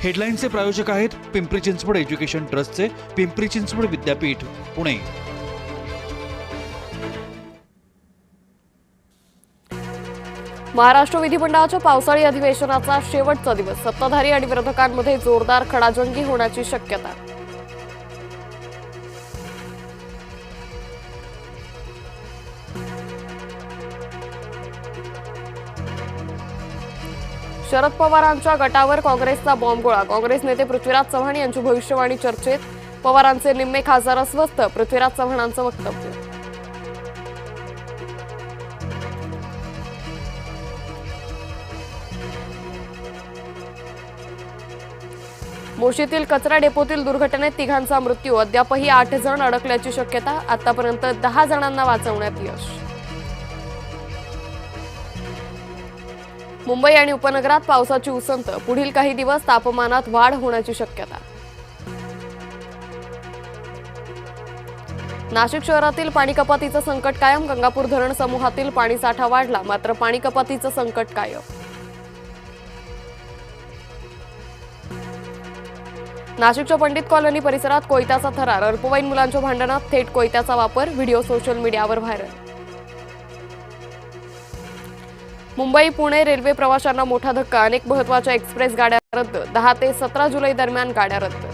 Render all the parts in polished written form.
हेडलाईनचे प्रायोजक आहेत पिंपरी चिंचवड एज्युकेशन ट्रस्टचे पिंपरी चिंचवड विद्यापीठ पुणे। महाराष्ट्र विधिमंडळाच्या पावसाळी अधिवेशनाचा शेवटचा दिवस, सत्ताधारी आणि विरोधकांमध्ये जोरदार खडाजंगी होण्याची शक्यता। शरद पवारांच्या गटावर काँग्रेसचा बॉम्बगोळा, काँग्रेस नेते पृथ्वीराज चव्हाण यांची भविष्यवाणी चर्चेत, पवारांचे निम्मे खासदार अस्वस्थ, पृथ्वीराज चव्हाणांचं वक्तव्य। मोशीतील कचरा डेपोतील दुर्घटनेत तिघांचा मृत्यू, अद्यापही 8 जण अडकल्याची शक्यता, आतापर्यंत 10 जणांना वाचवण्यात यश। मुंबई आणि उपनगरात पावसाची उसंत, पुढील काही दिवस तापमानात वाढ होण्याची शक्यता। नाशिक शहरातील पाणी कपातीचं संकट कायम, गंगापूर धरण समूहातील पाणीसाठा वाढला, मात्र पाणी कपातीचं संकट कायम। नाशिकच्या पंडित कॉलनी परिसरात कोयत्याचा थरार, अल्पवयीन मुलांच्या भांडणात थेट कोयत्याचा वापर, व्हिडिओ सोशल मीडियावर व्हायरल। मुंबई पुणे रेल्वे प्रवाशांना मोठा धक्का, अनेक महत्त्वाच्या एक्सप्रेस गाड्या रद्द, 10 ते 17 जुलै दरम्यान गाड्या रद्द।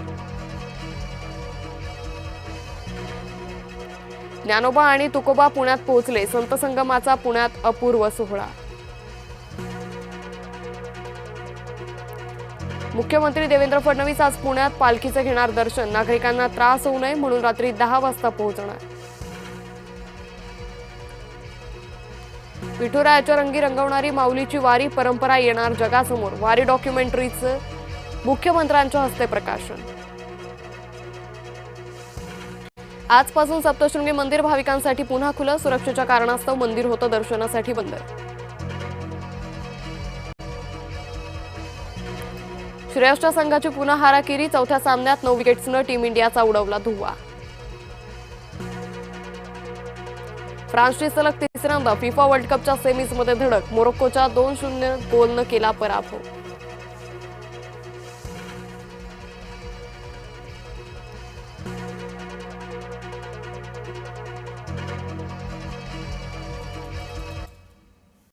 ज्ञानोबा आणि तुकोबा पुण्यात पोहोचले, संत संगमाचा पुण्यात अपूर्व सोहळा। मुख्यमंत्री देवेंद्र फडणवीस आज पुण्यात पालखीचे घेणार दर्शन, नागरिकांना त्रास होऊ नये म्हणून रात्री 10 वाजता पोहोचणार। विठुरायाच्या रंगी रंगवणारी माऊलीची वारी परंपरा येणार जगासमोर, वारी डॉक्युमेंटरीचं मुख्यमंत्र्यांच्या हस्ते प्रकाशन। आजपासून सप्तशृंगी मंदिर भाविकांसाठी पुन्हा खुलं, सुरक्षेच्या कारणास्तव मंदिर होतं दर्शनासाठी बंद। श्रेयसच्या संघाची पुन्हा हाराकिरी, चौथ्या सामन्यात 9 विकेट्सनं टीम इंडियाचा उडवला धुव्वा। फ्रान्सची सलग तिसऱ्यांदा फिफा वर्ल्ड कपच्या सेमीजमध्ये धडक, मोरोक्कोच्या 2-0 गोलनं केला पराभव।